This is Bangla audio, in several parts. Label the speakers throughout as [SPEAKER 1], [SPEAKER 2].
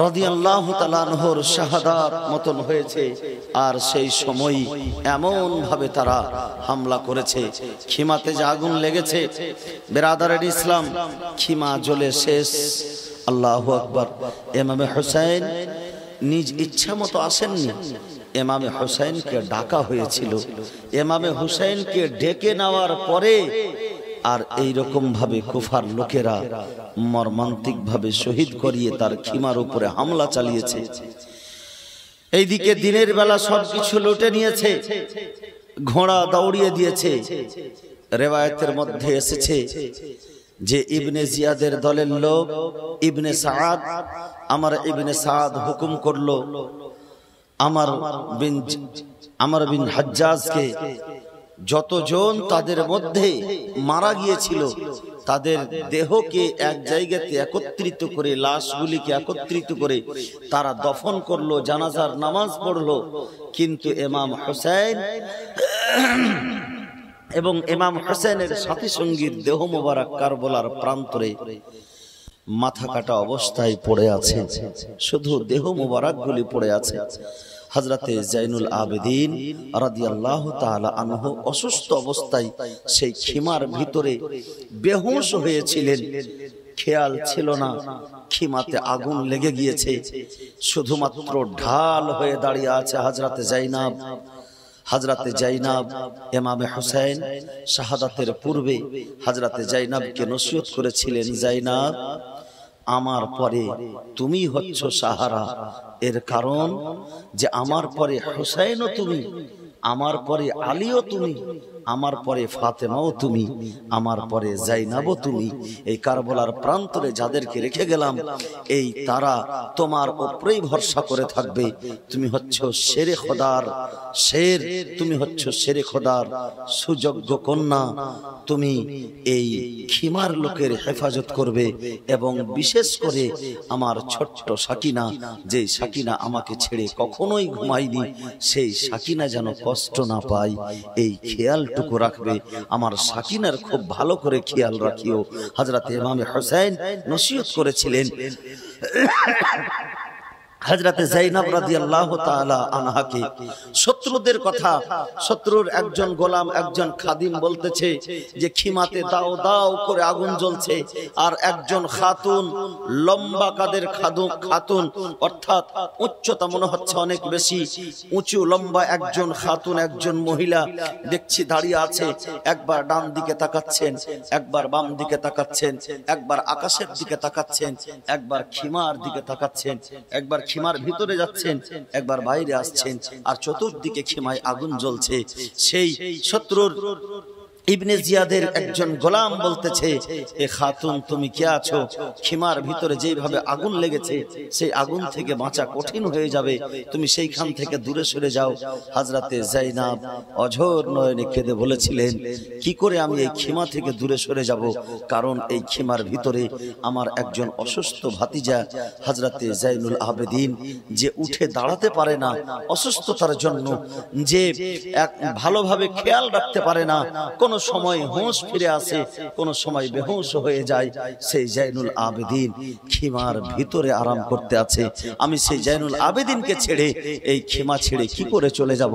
[SPEAKER 1] রাদিয়াল্লাহু তাআলা আনহুর শাহাদাত মতন হয়েছে। আর সেই সময় এমন ভাবে তারা হামলা করেছে, খিমাতে যে আগুন লেগেছে বেরাদারের ইসলাম, খিমা জ্বলে শেষ। আল্লাহু আকবার। ইমামে হুসাইন নিজ ইচ্ছা মতো আসেননি, ইমামে হুসাইনকে ডাকা হয়েছিল। ইমামে হুসাইনকে ডেকে নেওয়ার পরে আর এই রকম ভাবে কুফার লোকেরা মর্মান্তিক ভাবে শহীদ করিয়ে তার খিমার উপরে হামলা চালিয়েছে। এইদিকে দিনের বেলা সবকিছু লুটে নিয়েছে, ঘোড়া দৌড়িয়ে দিয়েছে। রিওয়ায়াতের মধ্যে এসেছে যে ইবনে জিয়াদের দলের লোক ইবনে সাআদ, আমার ইবনে সাআদ হুকুম করলো আমর বিন হাজ্জাজকে যতজন তাদের মধ্যে মারা গিয়েছিল তাদের দেহকে এক জায়গাতে একত্রিত করে, লাশগুলিকে একত্রিত করে তারা দফন করলো, জানাজার নামাজ পড়লো। কিন্তু ইমাম হুসাইন এবং ইমাম হুসাইনের সাথী সঙ্গীর দেহ মোবারক কারবালার প্রান্তরে মাথা কাটা অবস্থায় পড়ে আছে, শুধু দেহ মোবারকগুলি পড়ে আছে। হযরতে জাইনুল আবেদিন রাদিয়াল্লাহু তাআলা আনহু অসুস্থ অবস্থায় সেই খিমার ভিতরে বেহুশ হয়েছিলেন। খেয়াল ছিল না খিমাতে আগুন লেগে গিয়েছে, শুধুমাত্র ঢাল হয়ে দাঁড়িয়ে আছে হযরতে জাইনাব। হযরতে জাইনাব ইমামে হুসাইন শাহাদাতের পূর্বে হযরতে জাইনাবকে নসিহত করেছিলেন, জাইনাব আমার পরে তুমি হচ্ছ সাহারা। এর কারণ যে আমার পরে হুসাইনও তুমি, আমার পরে আলীও তুমি, আমার পরে ফাতেমাও তুমি, আমার পরে জাইনাবও তুমি। এই কারবালার প্রান্তরে যাদেরকে রেখে গেলাম এই তারা তোমার উপরেই ভরসা করে থাকবে। তুমি হচ্ছ শেরে খোদার শের, তুমি হচ্ছ শেরে খোদার সুযোগ্য কন্যা। তুমি এই খিমার লোকের হেফাজত করবে এবং বিশেষ করে আমার ছোট্ট সাকিনা, যে সাকিনা আমাকে ছেড়ে কখনোই ঘুমায়নি, সেই সাকিনা যেন কষ্ট না পায় এই খেয়ালটুকু রাখবে। আমার সাকিনার খুব ভালো করে খেয়াল রাখিও। হযরত ইমামে হুসাইন নসিহত করেছিলেন হযরতে জাইনাব রাদিয়াল্লাহু তাআলা আনহাকে। শত্রুদের কথা, শত্রুর একজন গোলাম, একজন খাদিম বলতেছে যে খিমাতে দাও দাও করে আগুন জ্বলছে, আর একজন খাতুন, লম্বা কাদের খাতুন, অর্থাৎ উচ্চতা মনে হচ্ছে অনেক বেশি উঁচু লম্বা একজন খাতুন, একজন মহিলা দেখছি দাঁড়িয়ে আছে। একবার ডান দিকে তাকাচ্ছেন, একবার বাম দিকে তাকাচ্ছেন, একবার আকাশের দিকে তাকাচ্ছেন, একবার খিমার দিকে তাকাচ্ছেন, একবার খিমার ভিতরে যাচ্ছেন, একবার বাইরে আসছেন, আর চতুর্দিকে খিমায় আগুন জ্বলছে। সেই শত্রুর ইবনে জিয়াদের একজন গোলাম বলতেছে, এ খাতুন তুমি কে আছো? খিমার ভিতরে যেভাবে আগুন লেগেছে সেই আগুন থেকে বাঁচা কঠিন হয়ে যাবে, তুমি সেইখান থেকে দূরে সরে যাও। হযরতে জাইনাব অঝোর নয়নে কেঁদে বলেছিলেন, কি করে আমি এই খিমা থেকে দূরে সরে যাব? কারণ এই খিমার ভিতরে আমার একজন অসুস্থ ভাতিজা হযরতে জাইনুল আবেদিন, যে উঠে দাঁড়াতে পারে না অসুস্থতার জন্য, যে ভালোভাবে খেয়াল রাখতে পারে না, কোন সময় হুঁশ ফিরে আসে, কোন সময় বেহুশ হয়ে যায়। সেই জাইনুল আবেদিন খিমার ভিতরে আরাম করতে আছে। আমি সেই জাইনুল আবেদিনকে ছেড়ে, এই খিমা ছেড়ে কি করে চলে যাব?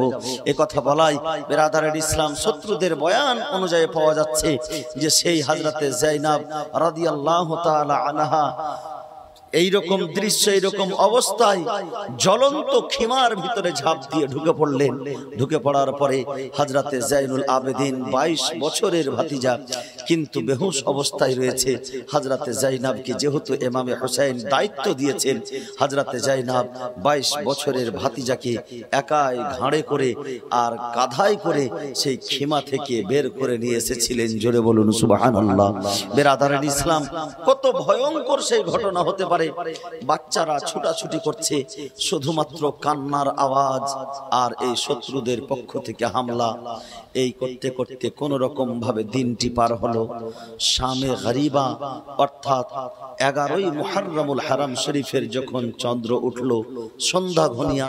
[SPEAKER 1] এ কথা বলাই বেরাদারের ইসলাম শত্রুদের বয়ান অনুযায়ী পাওয়া যাচ্ছে যে সেই হযরতে জাইনাব রাদিয়াল্লাহু তাআলা আনহা এইরকম দৃশ্য, এইরকম অবস্থায় জ্বলন্ত খিমার ভিতরে ঝাঁপ দিয়ে ঢুকে পড়লেন। ঢুকে পড়ার পরে হযরতে জাইনুল আবেদিন 22 বছরের ভাতিজা কিন্তু বেহুশ অবস্থায় রয়েছে। হযরতে জাইনাবকে যেহেতু ইমামে হুসাইন দায়িত্ব দিয়েছেন, হযরতে জাইনাব 22 বছরের ভাতিজাকে একাই ঘাড়ে করে আর কাঁধায় করে সেই খিমা থেকে বের করে নিয়ে এসেছিলেন। জোরে বলুন সুবহানাল্লাহ। বেরাদারের ইসলাম, কত ভয়ঙ্কর সেই ঘটনা হতে পারে। বাচ্চারা ছুটাছুটি করছে, শুধুমাত্র কান্নার আওয়াজ, আর এই শত্রুদের পক্ষ থেকে হামলা। এই করতে করতে কোন রকম ভাবে দিনটি পার হলো। শামে গরিবা অর্থাৎ 11ই মুহররমুল হারাম শরীফের যখন চন্দ্র উঠল, সন্ধ্যা ঘনিয়ে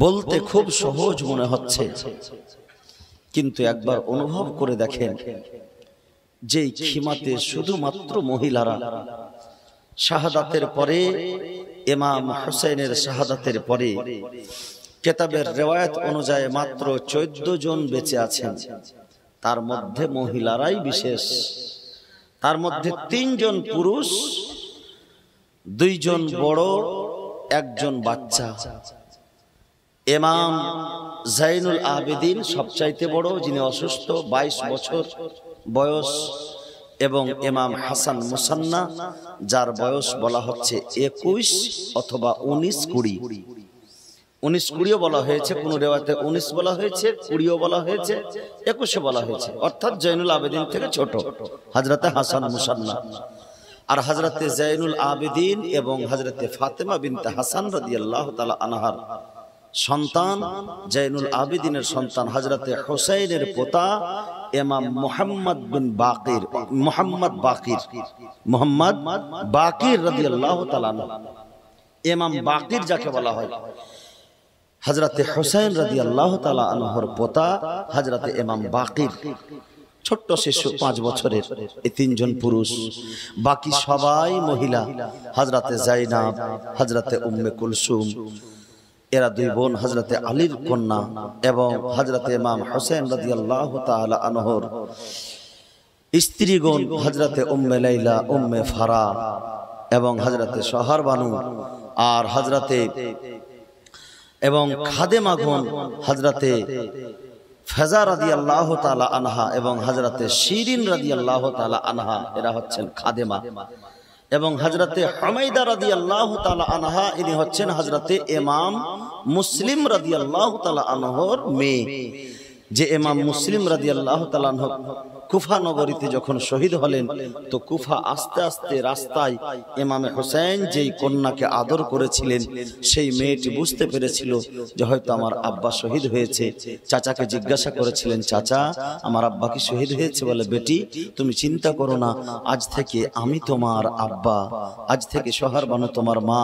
[SPEAKER 1] বলতে খুব সহজ মনে হচ্ছে, কিন্তু একবার অনুভব করে দেখেন যেই খিমাতে শুধুমাত্র মহিলারা শাহাদাতের পরে, ইমাম হুসাইনের শাহাদাতের পরে কিতাবের রিওয়ায়াত অনুযায়ী মাত্র 14 জন বেঁচে আছেন। তার মধ্যে মহিলারাই বিশেষ। তার মধ্যে 3 জন পুরুষ, 2 জন বড়, 1 জন বাচ্চা। ইমাম জাইনুল আবেদিন সবচাইতে বড়, যিনি অসুস্থ, 22 বছর বয়স, এবং ইমাম হাসান মুসান্না, যার বয়স বলা হচ্ছে 21 অথবা 19-20। 19-20ও বলা হয়েছে, কোন রিওয়ায়াতে 19 বলা হয়েছে, 20ও বলা হয়েছে, 21 বলা হয়েছে, অর্থাৎ জাইনুল আবেদিন থেকে ছোট হযরতে হাসান মুসান্না। আর হযরতে জাইনুল আবেদিন এবং হযরতে ফাতেমা বিনতে হাসান রাদিয়াল্লাহু তাআলা আনহার সন্তান, জাইনুল আবেদিনের সন্তান হযরতে হুসাইনের পোতা ইমাম মুহাম্মদ বাকির রাদিয়াল্লাহু তাআলা আনহু। ইমাম বাকির যাকে বলা হয়, হযরতে হুসাইন রাদিয়াল্লাহু তাআলা আনহুর পোতা হযরতে ইমাম বাকির, ছোট্ট শিশু 5 বছরের। এই 3 জন পুরুষ, বাকি সবাই মহিলা। হযরতে জাইনাব, হযরতে উম্মে কুলসুম, এরা 2 বোন, হযরতে আলীর কন্যা, এবং হযরতে ইমাম হুসাইন রাদিয়াল্লাহু তাআলা আনহুর স্ত্রীগণ হযরতে উম্মে লাইলা, উম্মে ফারা, এবং হযরতে সোহর বানু, আর হযরতে এবং খাদেমাগণ হযরতে ফেজা রাদিয়াল্লাহু তাআলা আনহা এবং হযরতে শিরিন রাদিয়াল্লাহু তাআলা আনহা, এরা হচ্ছেন খাদেমা। এবং হযরতে হুমায়দা রাদিয়াল্লাহু তাআলা আনহা, ইনি হচ্ছেন হযরতে ইমাম মুসলিম রাদিয়াল্লাহু তাআলা আনহুর মেয়ে। যে ইমাম মুসলিম রাদিয়াল্লাহু তাআলা আনহু কুফা নগরীতে যখন শহীদ হলেন, তো কুফা আস্তে আস্তে রাস্তায় ইমামে হুসাইন যেই কন্যাকে আদর করেছিলেন, সেই মেয়েটি বুঝতে পেরেছিল যে হয়তো আমার আব্বা শহীদ হয়েছে। চাচাকে জিজ্ঞাসা করেছিলেন, চাচা আমার আব্বা কি শহীদ হয়েছে? বলে, বেটি তুমি চিন্তা করো না, আজ থেকে আমি তোমার আব্বা, আজ থেকে সোহর বানু তোমার মা,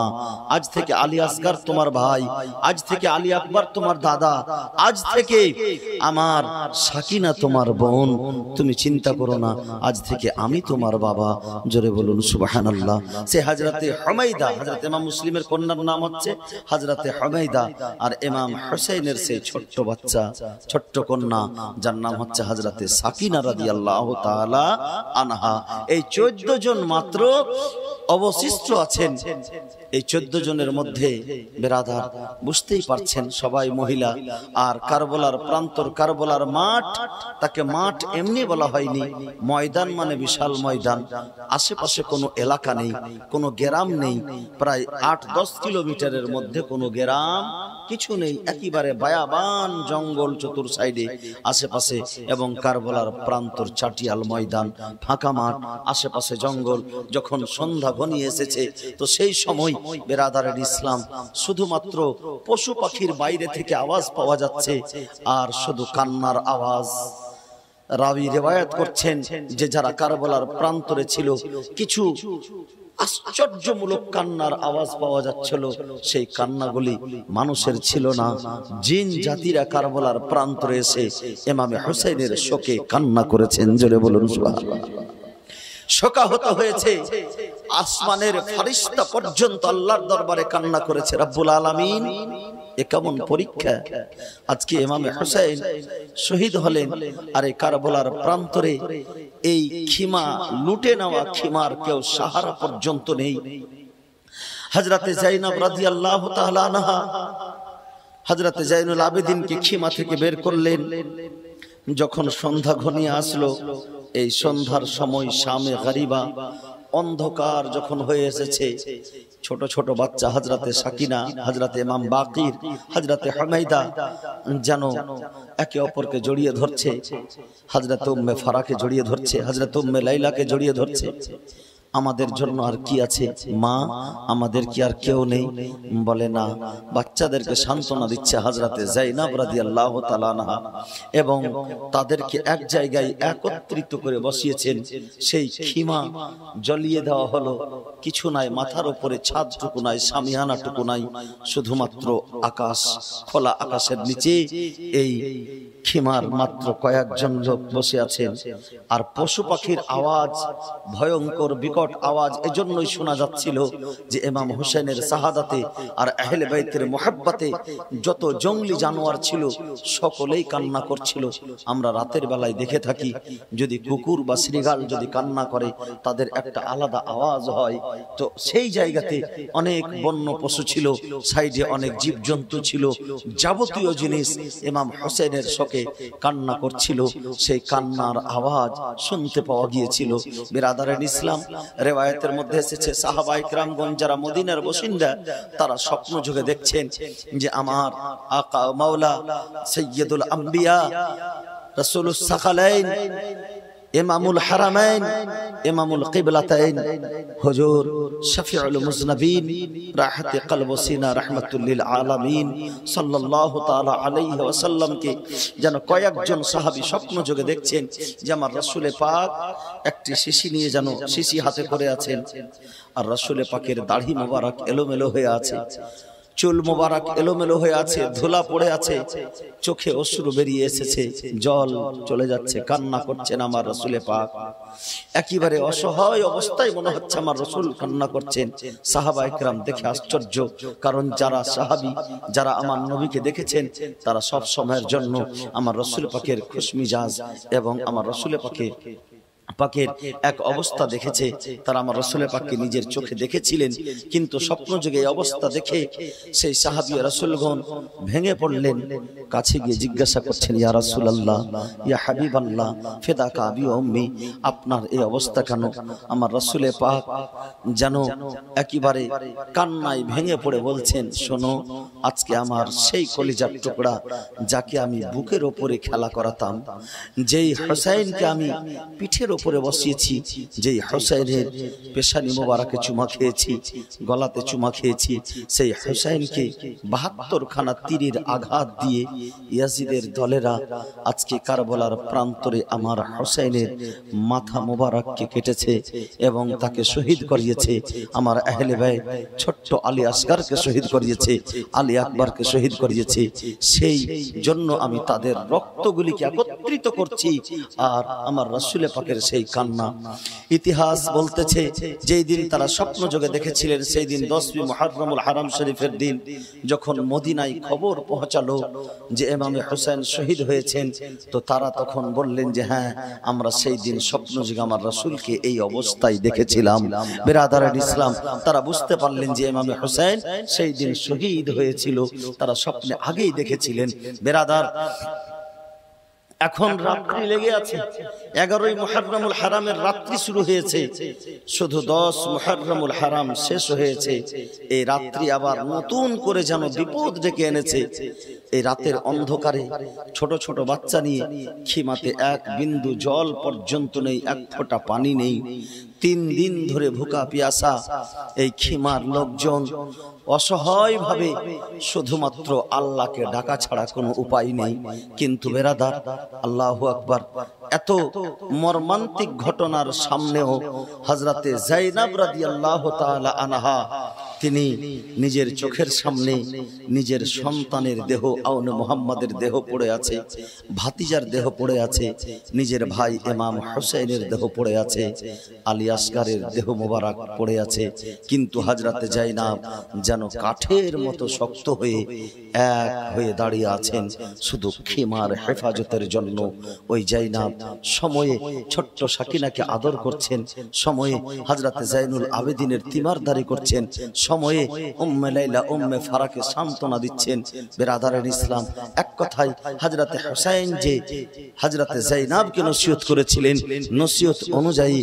[SPEAKER 1] আজ থেকে আলী আসগার তোমার ভাই, আজ থেকে আলী আকবর তোমার দাদা, আজ থেকে আমার সাকিনা তোমার বোন, তুমি চিন্তা করো না, আজ থেকে আমি তোমার বাবা। জোরে বলুন সুবহানাল্লাহ। সে হযরতে হুমায়দা, হযরত ইমাম মুসলিমের কন্যার নাম হচ্ছে হযরতে হুমায়দা, আর ইমাম হুসাইনের সেই ছোট্ট বাচ্চা, ছোট্ট কন্যা, যার নাম হচ্ছে হযরতে সাকিনা রাদিয়াল্লাহু তাআলা আনহা। এই 14 জন মাত্র অবশিষ্ট আছেন। এই 14 জনের মধ্যে বেরাদার বুঝতেই পারছেন সবাই মহিলা। আর কারবালার প্রান্তর, কারবালার মাঠ, তাকে মাঠ এমনি বলা হয়নি, ময়দান মানে বিশাল ময়দান। আশেপাশে কোনো এলাকা নেই, কোনো গ্রাম নেই, প্রায় 8-10 কিলোমিটারের মধ্যে কোনো গ্রাম কিছু নেই, একেবারে বায়াবান জঙ্গল চতুর সাইডে আশেপাশে, এবং কারবালার প্রান্তর চাটিয়াল ময়দান, ফাঁকা মাঠ, আশেপাশে জঙ্গল। যখন সন্ধ্যা ঘনিয়ে এসেছে, তো সেই সময় বেরাদারের ইসলাম শুধুমাত্র পশু পাখির বাইরে থেকে আওয়াজ পাওয়া যাচ্ছে, আর শুধু কান্নার আওয়াজ। রাবি রিওয়ায়াত করছেন যে যারা কারবালার প্রান্তরে ছিল, কিছু আশ্চর্যমূলক কান্নার আওয়াজ পাওয়া যাচ্ছিল। সেই কান্নাগুলি মানুষের ছিল না, জিন জাতিরা কারবালার প্রান্তরে এসে ইমামে হুসাইনের শোকে কান্না করেছেন। জোরে বলুন সুবহানাল্লাহ। শোকাহত হয়েছে, আসমানের ফেরেশতা পর্যন্ত আল্লাহর দরবারে কান্না করেছে। রব্বুল আলামিন, এ কেমন পরীক্ষা! আজকে ইমামে হুসাইন শহীদ হলেন, আর এই কারবালার প্রান্তরে এই খিমা, লুটে নেওয়া খিমার কেউ সাহারা পর্যন্ত নেই। হযরতে জাইনাব রাদিয়াল্লাহু তাআলা আনহা হযরতে জাইনুল আবেদিনকে খিমা থেকে বের করলেন। যখন সন্ধ্যা ঘনিয়ে আসলো, এই সন্ধ্যার সময় শামে গরিবা, অন্ধকার যখন হয়ে এসেছে, ছোট ছোট বাচ্চা হযরতে সাকিনা, হযরতে ইমাম বাকির, হযরতে হুমায়দা যেন একে অপরকে জড়িয়ে ধরছে। হযরতে উম্মে ফারাকে জড়িয়ে ধরছে, হযরতে উম্মে লাইলাকে জড়িয়ে ধরছে। আমাদের জন্য আর কি আছে মা, আমাদের কি আর কেউ নেই? বলে না। বাচ্চাদেরকে সান্ত্বনা দিচ্ছে হযরতে যায়েনব রাদিয়াল্লাহু তাআলা আনহা এবং তাদেরকে এক জায়গায় একত্রিত করে বসিয়েছেন। সেই খিমা জ্বলিয়ে দেওয়া হলো, কিছু নাই, মাথার উপরে ছাদটুকু নাই, সামিয়ানাটুকু নাই, শুধুমাত্র আকাশ, খোলা আকাশের নিচে এই খিমার মাত্র কয়েকজন লোক বসে আছেন। আর পশু পাখির আওয়াজ, ভয়ঙ্কর বিকট আওয়াজ এজন্যই শোনা যাচ্ছিল যে ইমাম হোসেনের শাহাদাতে আর আহলে বাইতের মুহাব্বতে যত জঙ্গলি জানোয়ার ছিল সকলেই কান্না করছিল। আমরা রাতের বেলায় দেখে থাকি, যদি কুকুর বা শ্রীগাল যদি কান্না করে তাদের একটা আলাদা আওয়াজ হয়। তো সেই জায়গাতে অনেক বন্য পশু ছিল, সাইডে অনেক জীবজন্তু ছিল, যাবতীয় জিনিস ইমাম হোসেনের শোকে কান্না করছিল। সেই কান্নার আওয়াজ শুনতে পাওয়া গিয়েছিল। বিরাদারান ইসলাম, রিওয়ায়াতের মধ্যে এসেছে সাহাবায়ে কিরামগণ যারা মদিনার বাসিন্দা তারা স্বপ্ন যোগে দেখছেন যে আমার আকা মাওলা সাইয়্যিদুল আম্বিয়া রাসূলুস সাকালাইন ইমামুল হারামাইন ইমামুল কিবলাতাইন হুজুর শফিউল মুজনবিন রাহতে কলব সিনা রাহমাতুল লিল আলামিন সাল্লাল্লাহু তাআলা আলাইহি ওয়াসাল্লাম কে যেন কয়েকজন সাহাবী স্বপ্ন যোগে দেখছেন যে আমার রাসূলে পাক একটি শিশি নিয়ে যেন শিশি হাতে করে আছেন, আর রাসূলে পাকের দাড়ি মোবারক এলোমেলো হয়ে আছে, চুল মোবারক এলোমেলো হয়ে আছে, ধুলা পড়ে আছে, চোখে অশ্রু বেরিয়ে এসেছে, জল চলে যাচ্ছে, কান্না করছেন আমার রাসূলে পাক। একেবারে অসহায় অবস্থায় মনে হচ্ছে আমার রাসূল কান্না করছেন। সাহাবায়ে কেরাম দেখে আশ্চর্য, কারণ যারা সাহাবী, যারা আমার নবীকে দেখেছেন তারা সব সময়ের জন্য আমার রাসূল পাকের খুশমিজাজ এবং আমার রাসূল পাকের এক অবস্থা দেখেছে। তারা আমার রাসূলের পাককে নিজের চোখে দেখেছিলেন, কিন্তু স্বপ্নযোগে এই অবস্থা দেখে সেই সাহাবী রাসূলগণ ভেঙে পড়লেন। কাছে গিয়ে জিজ্ঞাসা করছেন, ইয়া রাসূলুল্লাহ, ইয়া হাবিবাল্লাহ, ফিদাকা আবি ওয়া উম্মি, আপনার এই অবস্থা কেন? আমার রাসূলের পাক যেন একেবারে কান্নায় ভেঙে পড়ে বলছেন, শোনো, আজকে আমার সেই কলিজার টুকরা যাকে আমি বুকের উপরে খেলা করাতাম, যেই হোসেনকে আমি পিঠের উপরে বসিয়েছি, যেই হোসেনের পেশানি মোবারকে চুমা খেয়েছি, গলাতে চুমা খেয়েছি, সেই হোসেনকে ৭২ খানা তীরের আঘাত দিয়ে ইয়াজিদের দলেরা আজকে কারবালার প্রান্তরে আমার হোসেনের মাথা মোবারককে কেটেছে এবং তাকে শহীদ করিয়েছে। আমার আহলে বাইত ছোট্ট আলী আসগরকে শহীদ করিয়েছে, আলী আকবরকে শহীদ করিয়েছে। সেই জন্য আমি তাদের রক্তগুলিকে একত্রিত করছি। আর আমার রাসূলে পাকের সেই কান্না, ইতিহাস বলতেছে যেই দিন তারা স্বপ্ন যোগে দেখেছিলেন সেই দিন 10ই মুহররমুল হারাম শরীফের দিন, যখন মদিনায় খবর পৌঁছালো যে ইমামে হোসেন শহীদ হয়েছেন, তো তারা তখন বললেন যে হ্যাঁ, আমরা সেই দিন স্বপ্ন যোগে আমার রাসূলকে এই অবস্থায় দেখেছিলাম। বিরাদারান ইসলাম, তারা বুঝতে পারলেন যে ইমামে হোসেন সেই দিন শহীদ হয়েছিল, তারা স্বপ্নে আগেই দেখেছিলেন। বিরাদার, এখন রাত্রি লেগে আছে, 11ই মুহররমুল হারামের রাত্রি শুরু হয়েছে, শুধু 10 মুহররমুল হারাম শেষ হয়েছে। এই রাত্রি আবার নতুন করে যেন বিপদ ডেকে এনেছে। এই রাতের অন্ধকারে ছোট ছোট বাচ্চা নিয়ে খিমাতে এক বিন্দু জল পর্যন্ত নেই, এক ফোঁটা পানি নেই, 3 দিন ধরে ভুকা পিয়াসা এই খিমার লোকজন অসহায় ভাবে শুধুমাত্র আল্লাহকে ডাকা ছাড়া কোনো উপায় নেই। কিন্তু বেরাদার, আল্লাহু আকবার, এত মর্মান্তিক ঘটনার সামনেও হযরতে যায়েনব রাদিয়াল্লাহু তাআলা আনহা তিনি নিজের চোখের সামনে নিজের সন্তানের দেহ, আউনে মুহাম্মাদের দেহ পড়ে আছে, ভাতিজার দেহ পড়ে আছে, নিজের ভাই ইমাম হোসেনের দেহ পড়ে আছে, আলী আসগরের দেহ মোবারক পড়ে আছে, কিন্তু হযরতে যায়েনব যেন কাঠের মতো শক্ত হয়ে এক হয়ে দাঁড়িয়ে আছেন শুধু খিমার হেফাজতের জন্য। ওই যায়েনব সময়ে ছোট্ট সাকিনাকে আদর করছেন, সময়ে হযরতে যায়নুল আবেদিনের তিমারদারি করছেন, সময়ে উম্মে লাইলা উম্মে ফারাকে সান্ত্বনা দিচ্ছেন। বিরাদারান ইসলাম, এক কথায় হযরতে হোসেন যে হযরতে যায়েনবকে নসিহত করেছিলেন, নসিহত অনুযায়ী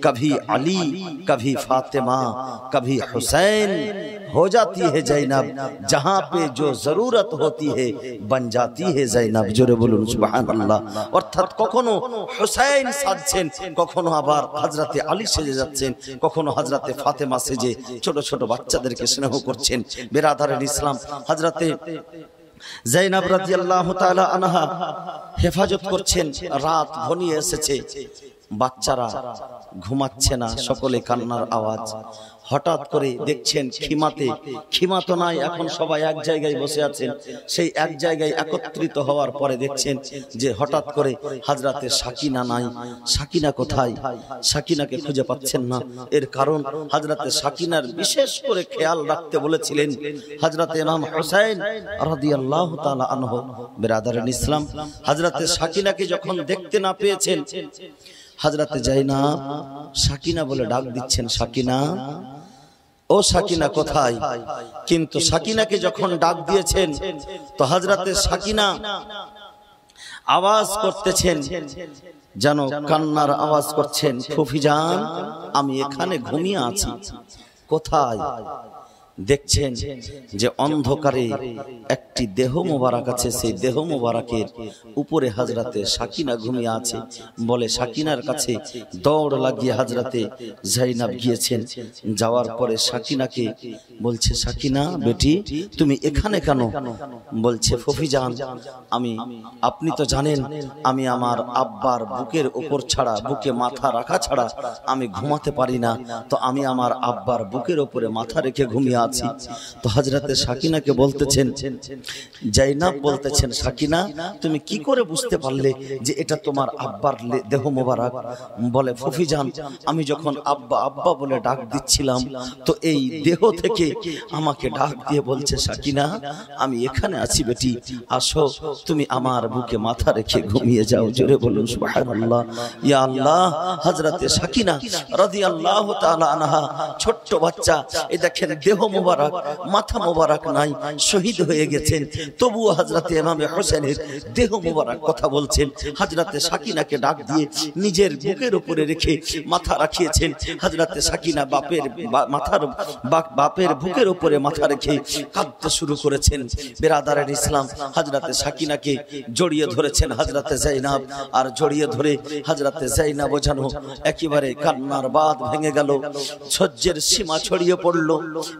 [SPEAKER 1] কভি अली कभी फातिमा कभी हुसैन हो जाती है जैनब जहां पे जो जरूरत होती है बन जाती है जैनब जोरे बोलুন সুবহানাল্লাহ অর্থাৎ কখনো হুসাইন সাজছেন কখনো আবার হযরতে আলী সেজে যাচ্ছেন কখনো হযরতে ফাতেমা সেজে ছোট ছোট বাচ্চাদেরকে স্নেহ করছেন বিরাদারের ইসলাম হযরতে জাইনাব রাদিয়াল্লাহু তাআলা আনহা হেফাজত করছেন রাত ঘনিয়ে এসেছে বাচ্চারা ঘুমাচ্ছে না সকলে কান্নার আওয়াজ হঠাৎ করে দেখছেন খিমা তো নাই এখন সবাই এক জায়গায় বসে আছেন সেই এক জায়গায় একত্রিত হওয়ার পরে দেখছেন যে হঠাৎ করে হযরতে সাকিনা নাই সাকিনা কোথায় সাকিনাকে খুঁজে পাচ্ছেন না এর কারণ হযরতে সাকিনার বিশেষ করে খেয়াল রাখতে বলেছিলেন হযরতে ইমাম হুসাইন রাদিয়াল্লাহু তাআলা আনহু বিরাদারান ইসলাম হযরতে সাকিনাকে যখন দেখতে না পেয়েছেন হযরতে জাইনাব সাকিনা বলে ডাক দিচ্ছেন সাকিনা ও সাকিনা কোথায় কিন্তু সাকিনাকে যখন ডাক দিয়েছেন তো হযরতে সাকিনা আওয়াজ করতেছেন যেন কান্নার আওয়াজ করছেন ফুফিজান আমি এখানে ঘুমিয়ে আছি কোথায় দেখছেন যে অন্ধকারে একটি দেহ মোবারক আছে সেই দেহ মোবারকের উপরে হযরতে সাকিনা ঘুমিয়ে আছে বলে সাকিনার কাছে দৌড় লাগিয়ে হযরতে জাইনাব গিয়েছেন যাওয়ার পরে সাকিনাকে বলছে সাকিনা বেটি তুমি এখানে কেন বলছে ফুফিজান আপনি তো জানেন আমি আমার আব্বার বুকের উপর ছাড়া বুকে মাথা রাখা ছাড়া আমি ঘুমাতে পারি না তো আমি আমার আব্বার বুকের উপরে মাথা রেখে ঘুমিয়ে আছি তো হযরতে সাকিনাকে বলতেছেন জাইনাব বলতেছেন সাকিনা তুমি কি করে বুঝতে পারলে যে এটা তোমার আব্বার দেহ মোবারক বলে ফুফিজান আমি যখন আব্বা আব্বা বলে ডাক দিচ্ছিলাম তো এই দেহ থেকে আমাকে ডাক দিয়ে বলছে সাকিনা আমি এখানে আছি বেটি আসো তুমি আমার বুকে মাথা রেখে ঘুমিয়ে যাও জোরে বলুন সুবহানাল্লাহ ইয়া আল্লাহ হযরতে সাকিনা রাদিয়াল্লাহু তাআলা আনহা ছোট্ট বাচ্চা এই দেখেন দেহ মোবারক মাথা মোবারক নাই শহীদ হয়ে গেছেন তবুও হযরতে ইমাম হোসেনের দেহ মোবারক কথা বলছেন হযরতে সাকিনাকে ডাক দিয়ে নিজের বুকের উপরে রেখে মাথা রাখিয়েছেন হযরতে সাকিনা বাপের বুকের উপরে মাথা রেখে কাঁদতে শুরু করেছেন বিরাদারের ইসলাম হযরতে সাকিনাকে জড়িয়ে ধরেছেন হযরতে জাইনাব আর জড়িয়ে ধরে হযরতে জাইনাব জানো একেবারে কান্নার বাঁধ ভেঙে গেল সহ্যের সীমা ছড়িয়ে পড়ল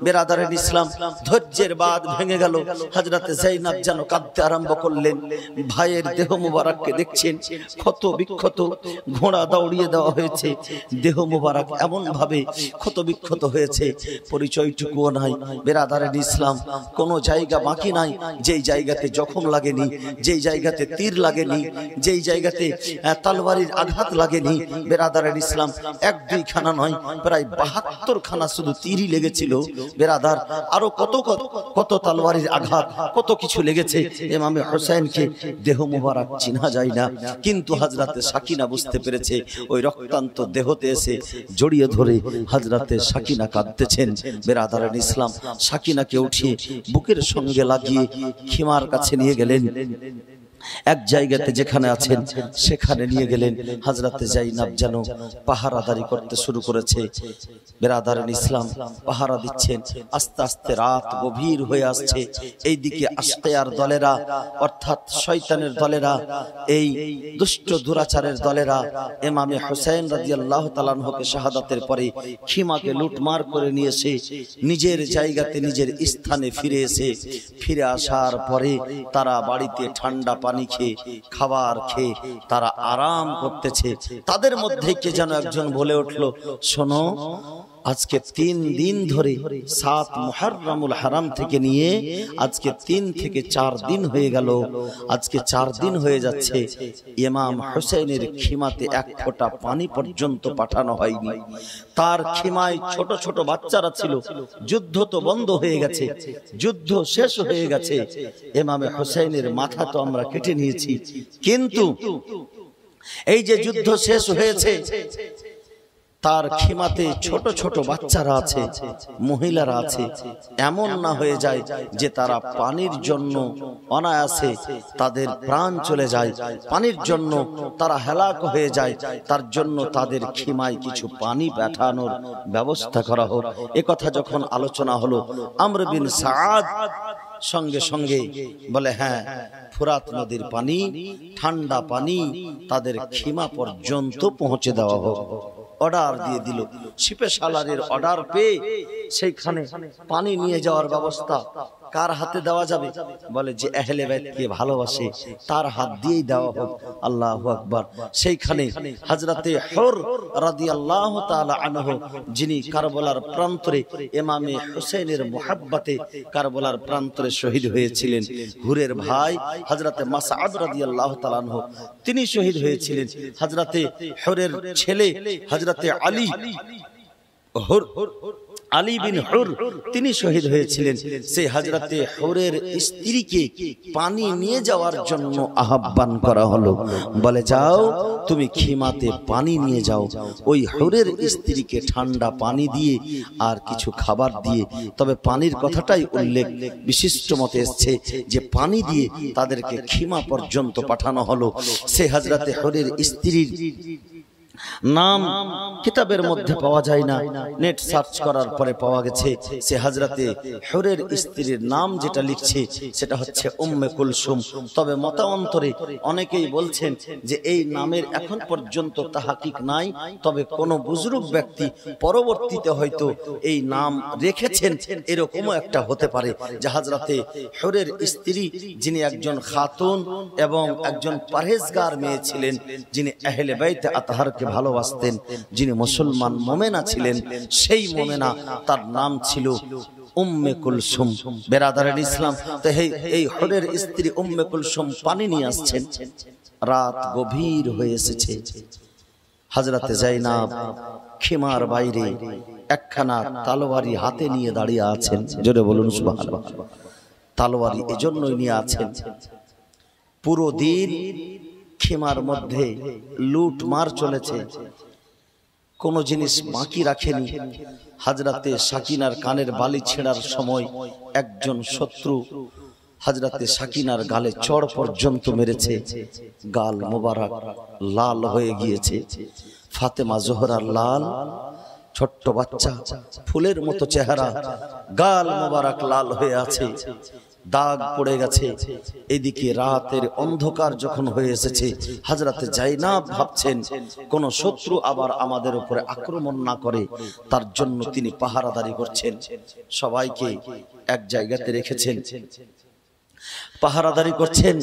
[SPEAKER 1] বিরাদারের ইসলাম ধৈর্যের বাঁধ ভেঙে গেল হযরতে জাইনাব যেন কাঁদতে আরম্ভ করলেন ভাইয়ের দেহ মোবারককে দেখছেন ক্ষত বিক্ষত ঘোড়া দৌড়িয়ে দেওয়া হয়েছে দেহ মোবারক এমন ভাবে ক্ষত বিক্ষত হয়েছে পরিচয়টুকুও নাই বিরাদারের ইসলাম কোনো জায়গা বাকি নাই যেই জায়গাতে জখম লাগেনি যেই জায়গাতে তীর লাগেনি যেই জায়গাতে তলোয়ারের আঘাত লাগেনি বিরাদারের ইসলাম এক দুই খানা নয় প্রায় 72 খানা শুধু তীরই লেগেছিল বিরাদার আরো কত তলোয়ারের আঘাত কত কিছু লেগেছে ইমাম হোসেনকে দেহ মোবারক চিনা যায় না কিন্তু হযরতে সাকিনা বুঝতে পেরেছে ওই রক্তান্ত দেহতে এসে জড়িয়ে ধরে হযরতে সাকিনা কাঁদতেছেন বিরাদারান ইসলাম সাকিনাকে উঠিয়ে বুকের সঙ্গে লাগিয়ে খিমার কাছে নিয়ে গেলেন এক জায়গাতে যেখানে আছেন সেখানে নিয়ে গেলেন হযরতে জাইনাব যেন পাহারাদারি করতে শুরু করেছে বিরাদারান ইসলাম পাহারা দিচ্ছেন আস্তে আস্তে রাত গভীর হয়ে আসছে এইদিকে আশকিয়ার দলেরা অর্থাৎ শয়তানের দলেরা এই দুষ্ট দুরাচারের দলেরা ইমামে হোসেন রাদিয়াল্লাহু তাআলা আনহুকে শাহাদাতের পরে খিমাকে লুটমার করে নিয়ে এসে নিজের জায়গাতে নিজের স্থানে ফিরে আসার পরে তারা বাড়িতে ঠান্ডা পানি খেয়ে খাবার খেয়ে তারা আরাম করতেছে তাদের মধ্যে কে যেন একজন বলে উঠলো শোনো আজকে 3 দিন ধরে 7 মুহররমুল হারাম থেকে নিয়ে আজকে 3 থেকে 4 দিন হয়ে গেল আজকে 4 দিন হয়ে যাচ্ছে ইমাম হোসেনের খিমাতে এক ফোঁটা পানি পর্যন্ত পাঠানো হয়নি তার খিমায় ছোট ছোট বাচ্চারা ছিল যুদ্ধ তো বন্ধ হয়ে গেছে যুদ্ধ শেষ হয়ে গেছে ইমাম হোসেনের মাথা তো আমরা কেটে নিয়েছি কিন্তু এই যে যুদ্ধ শেষ হয়েছে তার খিমাতে ছোট ছোট বাচ্চারা আছে, মহিলারা আছে, এমন না হয়ে যায় যে তারা পানির জন্য অনায়াসে তাদের প্রাণ চলে যায়, পানির জন্য তারা হেলাক হয়ে যায়, তার জন্য তাদের খিমায় কিছু পানি পাঠানোর ব্যবস্থা করা হোক। এ কথা যখন আলোচনা হলো, আমর বিন সাদ সঙ্গে সঙ্গে বলে, হ্যাঁ, ফুরাত নদীর পানি, ঠান্ডা পানি তাদের খিমা পর্যন্ত পৌঁছে দেওয়া হোক। অর্ডার দিয়ে দিল। শিপে সালারের অর্ডার পেয়ে সেইখানে পানি নিয়ে যাওয়ার ব্যবস্থা কার হাতে দেওয়া যাবে? বলে যে আহলে বাইতকে ভালোবাসে তার হাত দিয়েই দেওয়া হোক। আল্লাহু আকবার। সেইখানে হযরতে হুর রাদিয়াল্লাহু তাআলা আনহু, যিনি কারবালার প্রান্তরে ইমামে হুসাইনের মুহাব্বতে কারবালার প্রান্তরে শহীদ হয়েছিলেন, হুরের ভাই হযরতে মাসআদ রাদিয়াল্লাহু তাআলা আনহু তিনি শহীদ হয়েছিলেন। হযরতে হুরের ছেলে হযরতে আলী বিন হুর তিনি শহীদ হয়েছিলেন। সেই হযরতে হুরের স্ত্রীকে পানি নিয়ে যাওয়ার জন্য আহ্বান করা হলো। বলে, যাও তুমি খিমাতে পানি নিয়ে যাও। ওই হুরের স্ত্রীকে ঠান্ডা পানি দিয়ে আর কিছু খাবার দিয়ে, তবে পানির কথাটাই উল্লেখ বিশিষ্ট মতে এসছে যে পানি দিয়ে তাদেরকে খিমা পর্যন্ত পাঠানো হলো। সেই হযরতে হুরের স্ত্রীর নাম কিতাবের মধ্যে পাওয়া যায় না, নেট সার্চ করার পরে পাওয়া গেছে সে হযরতে হুরের স্ত্রীর নাম যেটা লিখছে সেটা হচ্ছে উম্মে কুলসুম। তবে মতান্তরে অনেকেই বলছেন যে এই নামের এখন পর্যন্ত তাহাকিক নাই, তবে কোন বুজুর্গ ব্যক্তি পরবর্তীতে হয়তো এই নাম রেখেছেন, এরকমও একটা হতে পারে যে হযরতে হুরের স্ত্রী, যিনি একজন খাতুন এবং একজন পরহেজগার মেয়ে ছিলেন, যিনি আহলে বাইত আতহারকে ভালোবাসতেন, যিনি মুসলমান মোমেনা ছিলেন, সেই মোমেনা তার নাম ছিল উম্মে কুলসুম। বেরাদারান ইসলাম, তো এই হুরের স্ত্রী উম্মে কুলসুম পানি নিয়ে আসছেন। রাত গভীর হয়ে এসেছে। হযরতে যায়েনাব খিমার বাইরে একখানা তলোয়ারি হাতে নিয়ে দাঁড়িয়ে আছেন। জোরে বলুন সুবহানাল্লাহ। তলোয়ারি এজন্যই নিয়ে আছেন, পুরো দিন খিমার মধ্যে লুটমার চলেছে, কোন জিনিস বাকি রাখেনি। হযরতে সাকিনার কানের বালি ছেঁড়ার সময় একজন শত্রু হযরতে সাকিনার গালে চড় পর্যন্ত মেরেছে, গাল মোবারক লাল হয়ে গিয়েছে। ফাতেমা জোহরার লাল, ছোট্ট বাচ্চা, ফুলের মতো চেহারা, গাল মোবারক লাল হয়ে আছে, দাগ পড়ে গেছে। এদিকে রাতের অন্ধকার যখন হয়ে এসেছে, হযরতে যায়েনাব ভাবছেন কোন শত্রু আবার আমাদের উপরে আক্রমণ না করে, তার জন্য তিনি পাহারাদারি করছেন। সবাইকে এক জায়গাতে রেখেছেন, পাহারাদারি করছেন।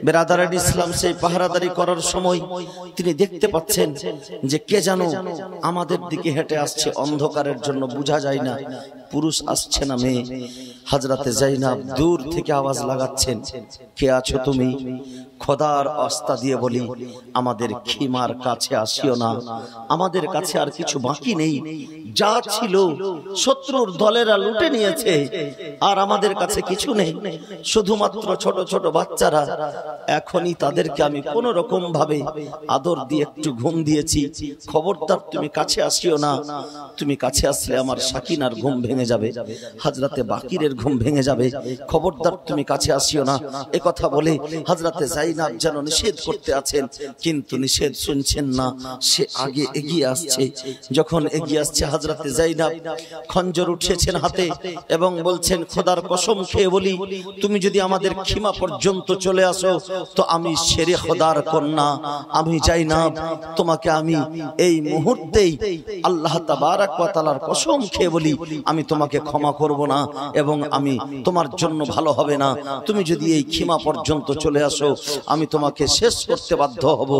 [SPEAKER 1] বেরাদারান ইসলাম, সেই পাহারাদারি করার সময় তিনি দেখতে পাচ্ছেন যে কে যেন আমাদের দিকে হেঁটে আসছে, অন্ধকারের জন্য বোঝা যায় না পুরুষ আসছে না মেয়ে। হযরতে যায়েনাব দূর থেকে আওয়াজ লাগাচ্ছেন, কে আছো তুমি? খোদার আস্থা দিয়ে বলি, আমাদের খিমার কাছে আসিও না, আমাদের কাছে আর কিছু বাকি নেই, যা ছিল শত্রুর দলেরা লুটে নিয়েছে, আর আমাদের কাছে কিছু নেই, শুধুমাত্র ছোট ছোট বাচ্চারা। এখনই তাদেরকে আমি কোন রকম ভাবে আদর দিয়ে একটু ঘুম দিয়েছি, খবরদার তুমি কাছে আসিও না, তুমি কাছে আসলে আমার সাকিনার ঘুম ভেঙে যাবে, হযরতে বাকিরের ঘুম ভেঙে যাবে, খবরদার তুমি কাছে আসিও না। এ কথা বলে হযরতে যায়েনাব যেন নিষেধ করতে আছেন, কিন্তু নিষেধ শুনছেন না, সে আগে এগিয়ে আসছে। যখন এগিয়ে আসছে, হযরতে যায়েনাব খঞ্জর উঠিয়েছেন হাতে এবং বলছেন, খোদার কসম খেয়ে বলি, তুমি যদি আমাদের খিমা পর্যন্ত চলে আসো তো আমি শেরে খোদার কন্যা, আমি যায়েনাব তোমাকে আমি এই মুহূর্তেই আল্লাহ তাবারক ওয়া তাআলার কসম খেয়ে বলি, আমি তোমাকে ক্ষমা করব না এবং আমি তোমার জন্য ভালো হবে না। তুমি যদি এই খিমা পর্যন্ত চলে আসো, আমি তোমাকে শেষ করতে বাধ্য হব।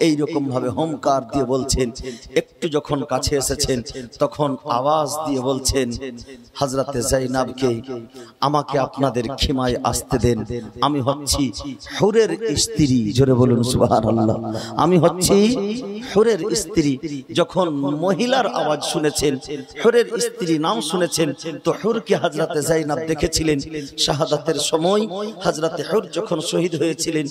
[SPEAKER 1] এই রকম ভাবে হুঙ্কার দিয়ে বলছেন। একটু যখন কাছে এসেছেন, তখন আওয়াজ দিয়ে বলছেন, হযরতে যায়েনাবকে আমাকে আপনাদের খিমায় আসতে দেন, আমি হচ্ছি হুরের স্ত্রী। জোরে বলুন সুবহানাল্লাহ। আমি হচ্ছি হুরের স্ত্রী যখন মহিলার আওয়াজ শুনেছেন, হুরের স্ত্রী নাম শুনেছেন, তো হুরকে হযরতে যায়েনব দেখেছিলেন। শাহাদাতের সময় হযরতে হুর যখন শহীদ হয়েছিলেন,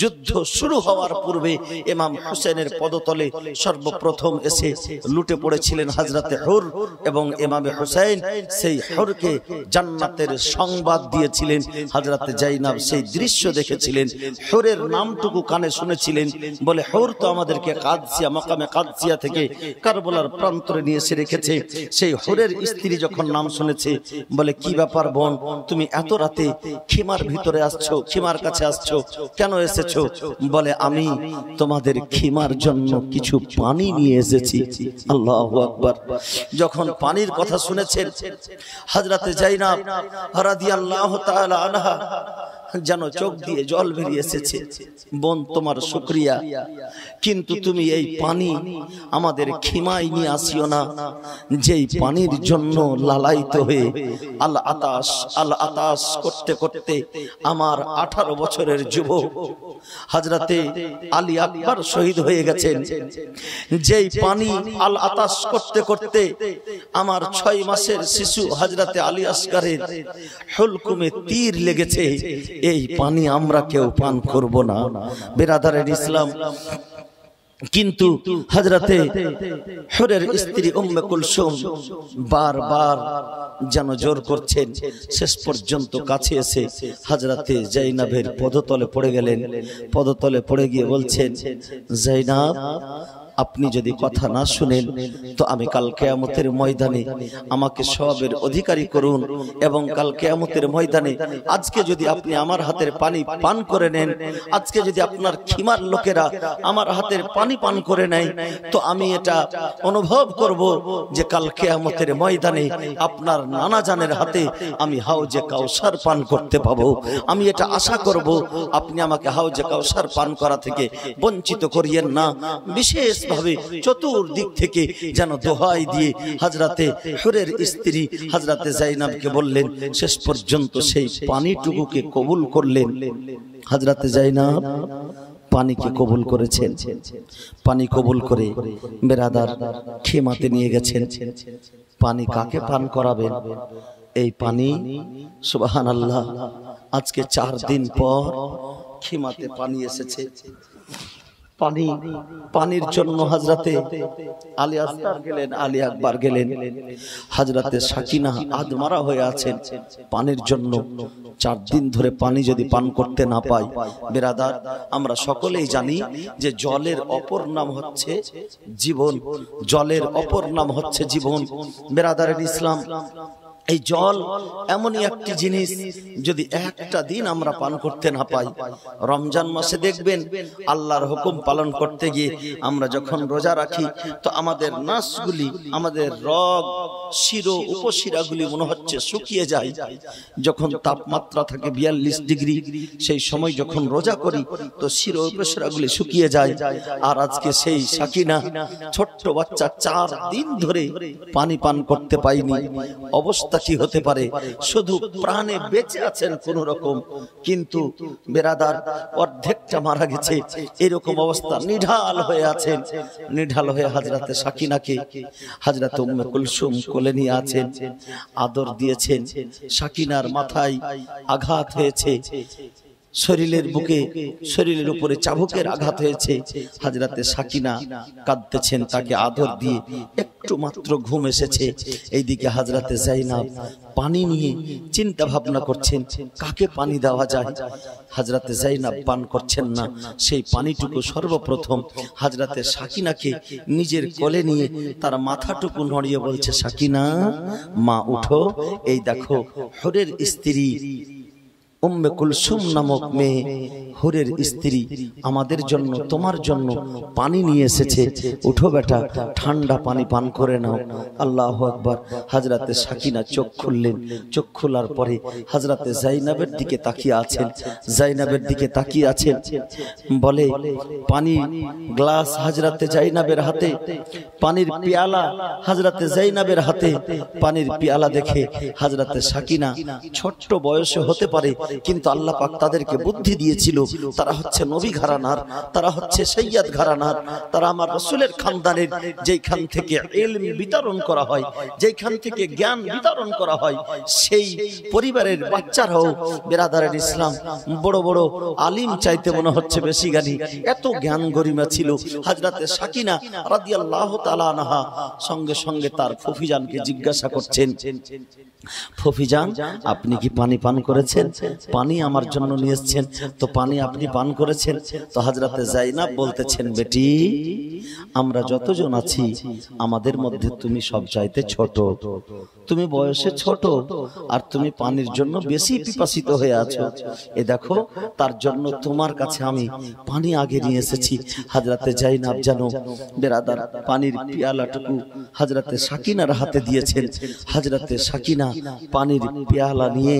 [SPEAKER 1] যুদ্ধ শুরু হওয়ার পূর্বে ইমাম হুসেনের পদতলে সর্বপ্রথম এসে লুটে পড়েছিলেন হযরতে হুর, এবং ইমামে হুসাইন সেই হুরকে জান্নাতের সংবাদ দিয়েছিলেন। হযরতে যায়েনব সেই দৃশ্য দেখেছিলেন, হুরের নামটুকু কানে শুনেছিলেন, বলে হুর তো আমাদেরকে কাদসিয়া, মাকামে কাদসিয়া থেকে কারবালার প্রান্তরে নিয়ে এসে রেখেছে। সেই হুরের স্ত্রী যখন নাম শুনেছে, বলে কি ব্যাপার বোন, তুমি এত রাতে খিমার ভিতরে আসছো, খিমার কাছে আসছো, কেন এসেছো? বলে আমি তোমাদের খিমার জন্য কিছু পানি নিয়ে এসেছি। আল্লাহু আকবার। যখন পানির কথা শুনেছেন, হযরতে যায়েনব রাদিয়াল্লাহু তাআলা আনহা যেন চোখ দিয়ে জল বেরিয়ে এসেছে। বোন তোমার শুকরিয়া, কিন্তু তুমি এই পানি আমাদের খিমায় নিয়ে আসিও না, যেই পানির জন্য লালায়িত হয়ে আল আতাশ করতে করতে আমার 18 বছরের যুবক হযরতে আলী আকবর শহীদ হয়ে গেছেন। যেই পানি আল আতাশ করতে করতে আমার 6 মাসের শিশু হযরতে আলী আসগরের হুলকুমে তীর লেগেছে, এই পানি আমরা কেউ পান করব না। বিরাদারের ইসলাম, কিন্তু হযরতে হুরের স্ত্রী উম্মে কুলসুম বারবার যেন জোর করছেন, শেষ পর্যন্ত কাছে এসে হযরতে যায়েনবের পদতলে পড়ে গেলেন। পদতলে পড়ে গিয়ে বলছেন, যায়েনব আপনি যদি কথা না শুনেন তো আমি কাল কিয়ামতের ময়দানে আমাকে সওয়াবের অধিকারী করুন, এবং কাল কিয়ামতের ময়দানে আজকে যদি আপনি আমার হাতের পানি পান করে নেন, আজকে যদি আপনার খিমার লোকেরা আমার হাতের পানি পান করে নেয়, তো আমি এটা অনুভব করব যে কাল কিয়ামতের ময়দানে আপনার নানা জানের হাতে আমি হাউজে কাউসার পান করতে পাবো। আমি এটা আশা করব, আপনি আমাকে হাউজে কাউসার পান করা থেকে বঞ্চিত করিয়েন না। বিশেষ ভাবে চতুর্দিক থেকে যেন দোহাই দিয়ে হযরতে হুরের স্ত্রী হযরতে যায়েনবকে বললেন, শেষ পর্যন্ত সেই পানিটুকুকে কবুল করলেন। হযরতে যায়েনব পানিকে কবুল করেছেন। পানি কবুল করে বেরাদার খিমাতে নিয়ে গেছেন। পানি কাকে পান করাবেন? এই পানি সুবহানাল্লাহ আজকে 4 দিন পর খিমাতে পানি এসেছে। পানির জন্য হযরতে আলী আসগর গেলেন, আলী আকবর গেলেন। হযরতে সাকিনা আদমারা হয়ে আছেন পানির জন্য। 4 দিন ধরে পানি যদি পান করতে না পাই, বিরাদার আমরা সকলেই জানি যে জলের অপর নাম হচ্ছে জীবন, জলের অপর নাম হচ্ছে জীবন। বিরাদারের ইসলাম, এই জল এমনই একটি জিনিস, যদি একটা দিন আমরা পান করতে না পাই, রমজান মাসে দেখবেন আল্লাহর হুকুম পালন করতে গিয়ে আমরা যখন রোজা রাখি, তো আমাদের নাসগুলি, আমাদের রগ, শিরো, উপশিরাগুলি মনে হচ্ছে শুকিয়ে যায়। যখন তাপমাত্রা থাকে 42 ডিগ্রি, সেই সময় যখন রোজা করি তো শিরো উপশিরাগুলি শুকিয়ে যায়। আর আজকে সেই সাকিনা ছোট্ট বাচ্চা 4 দিন ধরে পানি পান করতে পায়নি। অবস্থা কি হতে পারে? শুধু প্রাণে বেঁচে আছেন কোন রকম, কিন্তু বেরাদার অর্ধেকটা মারা গেছে। এরকম অবস্থা, নিঢাল হয়ে আছেন। নিঢাল হয়ে হযরতে সাকিনাকে হযরতে উম্মে কুলসুম কোলে নিয়ে আছেন, আদর দিয়েছেন। সাকিনার মাথায় আঘাত হয়েছে, শরীরের বুকে, শরীরের উপরে চাবুকের আঘাত হয়েছে। হযরতে সাকিনা কাঁদতেছেন, তাকে আদর দিয়ে একটু মাত্র ঘুম এসেছে। এইদিকে হযরতে যায়েনব পানি নিয়ে চিন্তা ভাবনা করছেন কাকে পানি দেওয়া যায়। হযরতে যায়েনব পান করছেন না। সেই পানিটুকু সর্বপ্রথম হযরতে সাকিনাকে নিজের কোলে নিয়ে তার মাথাটুকু নড়িয়ে বলছে, সাকিনা মা উঠো, এই দেখো হুরের স্ত্রী উম্মে কুলসুম নামক মেয়ে, হুরের স্ত্রী আমাদের জন্য, তোমার জন্য পানি নিয়ে এসেছে। উঠো বেটা, ঠান্ডা পানি পান করে নাও। আল্লাহু আকবার। হযরতে সাকিনা চোখ খুললেন। চোখ খোলার পরে হযরতে যায়েনবের দিকে তাকিয়ে আছেন। যায়েনবের দিকে তাকিয়ে আছেন, বলে পানি গ্লাস হযরতে যায়েনবের হাতে, পানির পেয়ালা হযরতে যায়েনবের হাতে। পানির পেয়ালা দেখে হযরতে সাকিনা, ছোট্ট বয়সে হতে পারে কিন্তু আল্লাহ পাক তাদেরকে বুদ্ধি দিয়েছিল। তারা হচ্ছে নবী ঘরানার, তারা হচ্ছে সৈয়দ ঘরানার, তারা আমার রাসূলের খানদানের, যেইখান থেকে ইলম বিতরণ করা হয়, যেইখান থেকে জ্ঞান বিতরণ করা হয়, সেই পরিবারের বাচ্চারাও বেরাদারের ইসলাম বড় বড় আলিম চাইতে মনে হচ্ছে বেশি জ্ঞানী, এত জ্ঞান গরিমা ছিল। হযরতে সাকিনা রাদিয়াল্লাহু তাআলা আনহা সঙ্গে সঙ্গে তার ফুফিজানকে জিজ্ঞাসা করছেন, ফুফিজান আপনি কি পানি পান করেছেন? পানি আমার জন্য নিয়ে এসেছেন, তো পানি আপনি পান করেছেন? তো হযরতে যায়েনব বলতেছেন, বেটি আমরা যতজন আছি আমাদের মধ্যে তুমি সবচাইতে ছোট, তুমি বয়সে ছোট, আর তুমি পানির জন্য বেশি পিপাসিত হয়ে আছো। এ দেখো তার জন্য তোমার কাছে আমি পানি আগে নিয়ে এসেছি। হযরতে যায়েনব যেন বেরাদার পানির পিয়ালাটুকু হযরতে সাকিনার হাতে দিয়েছেন। হযরতে সাকিনা পানির পেয়ালা নিয়ে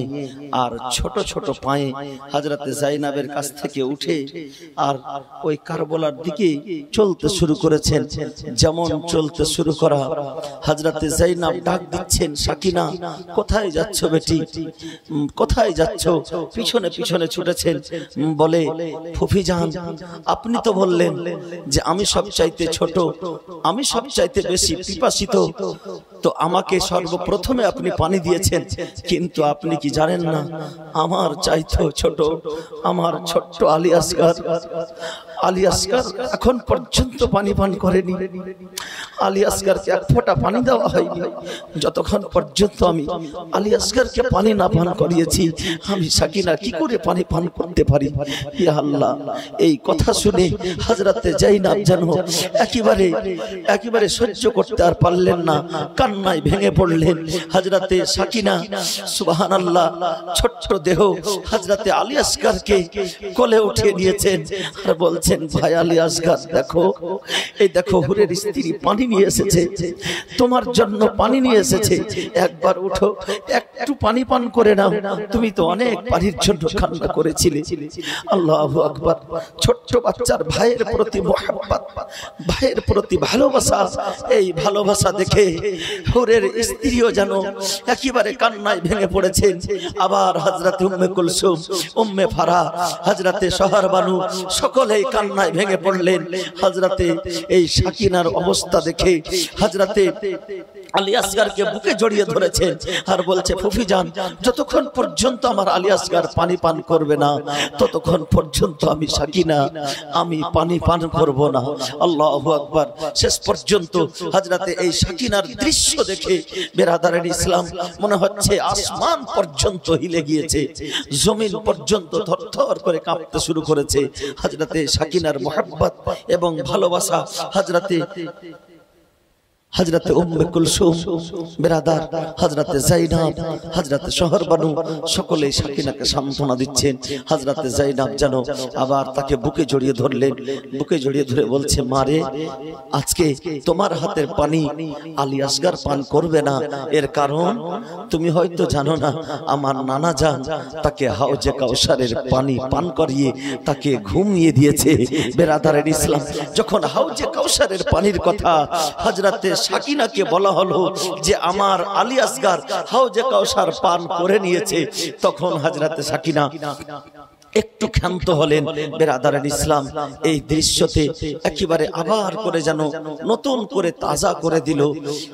[SPEAKER 1] আর ছোট ছোট পায়ে হযরতে যায়েনবের কাছ থেকে উঠে আর ওই কারবালার দিকে চলতে শুরু করেছেন। যেমন চলতে শুরু করা, হযরতে যায়েনব ডাক দিচ্ছেন, সাকিনা কোথায় যাচ্ছ বেটি, কোথায় যাচ্ছ? পিছনে পিছনে ছুটেছেন। বলে, ফুফিজান আপনি তো বললেন যে আমি সবচাইতে ছোট, আমি সবচাইতে বেশি পিপাসিত, তো আমাকে সর্বপ্রথমে আপনি পানি দিয়েছেন, কিন্তু আপনি কি জানেন না আমার চাইতেও ছোট আমার ছোট্ট আলী আসগর, আলী আসগর এখন পর্যন্ত পানি পান করেনি। আলী আসগরকে এক ফোঁটা পানি দেওয়া হয়নি। যতক্ষণ পর্যন্ত আমি আলী আসগরকে পানি না পান করিয়েছি, আমি সাকিনা কি করে পানি পান করতে পারি? ইয়া আল্লাহ! এই কথা শুনে হযরতে যায়েনব যেন একেবারে সহ্য করতে আর পারলেন না, কান্নায় ভেঙে পড়লেন। হযরতে সাকিনা সুবহানাল্লাহ ছোট্ট দেহ হযরতে আলী আসগরকে কোলে উঠিয়ে নিয়েছেন আর বলছেন, ভাই আলী আসগর দেখো, এই দেখো হুরের স্ত্রী পানি নিয়ে এসেছে, তোমার জন্য পানি নিয়ে এসেছে, একবার উঠো একটু পানি পান করে নাও, তুমি তো অনেক পানির জন্য কান্না করেছিলে। আল্লাহু আকবার! ছোট্ট বাচ্চার ভাইয়ের প্রতি মহব্বত, ভাইয়ের প্রতি ভালোবাসা, এই ভালোবাসা দেখে হুরের স্ত্রীও যেন একেবারে কান্নায় ভেঙে পড়েছেন। আবার হযরতে উম্মে কুলসুম, উম্মে ফারাহ, হযরতে শহর বানু সকলেই কান্নায় ভেঙে পড়লেন। হযরতে এই সাকিনার অবস্থা দেখে হযরতে আলী আসগরকে বুকে জড়িয়ে ধরেছেন আর বলছে, ফুফিজান যতক্ষণ পর্যন্ত আমার আলী আসগর পানি পান করবে না ততক্ষণ পর্যন্ত আমি সাকিনা আমি পানি পান করব না। আল্লাহু আকবার! শেষ পর্যন্ত হযরতে এই সাকিনার দৃশ্য দেখে বেরাদারের ইসলাম মনে হচ্ছে আসমান পর্যন্ত হিলে গিয়েছে, জমিন পর্যন্ত থরথর করে কাঁপতে শুরু করেছে। হযরতে সাকিনার মহব্বত এবং ভালোবাসা হযরতে উম্মে কুলসুম বেরাদার, হযরতে যায়েনব, হযরতে শহর বানু সকলেই সাকিনাকে সান্ত্বনা দিচ্ছেন। হযরতে যায়েনব যেন আবার তাকে বুকে জড়িয়ে ধরলেন, বুকে জড়িয়ে ধরে বলছে, মারে আজকে তোমার হাতের পানি আলী আসগর পান করবে না, এর কারণ তুমি হয়তো জানো না, আমার নানা জান তাকে হাউজে কাউসারের পানি পান করিয়ে তাকে ঘুমিয়ে দিয়েছে। বেরাদারের ইসলাম যখন হাউজে কাউসারের পানির কথা হযরতে সাকিনাকে বলা হলো যে আমার আলী আসগর হাউজে কাউসার পান করে নিয়েছে, তখন হযরতে সাকিনা একটু ক্ষান্ত হলেন। বেরাদারের ইসলাম এই দৃশ্যতে একেবারে আবার করে যেন নতুন করে তাজা করে দিল।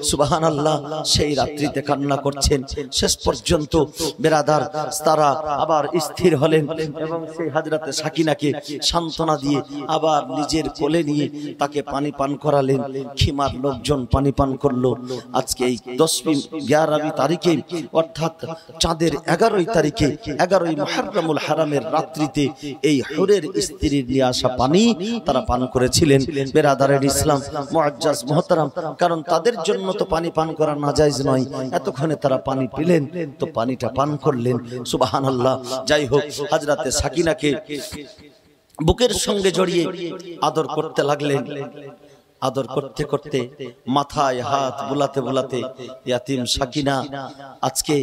[SPEAKER 1] সুবহানাল্লাহ! সেই রাত্রিতে কান্না করছেন। শেষ পর্যন্ত বেরাদার তারা আবার স্থির হলেন এবং সেই হযরতে সাকিনাকে সান্ত্বনা দিয়ে আবার নিজের কোলে নিয়ে তাকে পানি পান করালেন। খিমার লোকজন পানি পান করলো। আজকে এই 11 তারিখে অর্থাৎ চাঁদের 11 তারিখে 11 মুহররমুল হারামের রাত্রিতে এই হুরের স্ত্রীর নিয়ে আসা পানি তারা পান করেছিলেন। বেরাদারের ইসলাম মুআজ্জাজ মুহতারাম, কারণ তাদের জন্য তো পানি পান করা নাজায়েজ নয়, এতক্ষণে তারা পানি পেলেন তো পানিটা পান করলেন। সুবহানাল্লাহ! যাই হোক, হযরতে সাকিনাকে বুকের সঙ্গে জড়িয়ে আদর করতে লাগলেন। আদর করতে করতে মাথায় হাত বুলাতে বুলাতে ইয়াতিম সাকিনা, আজকে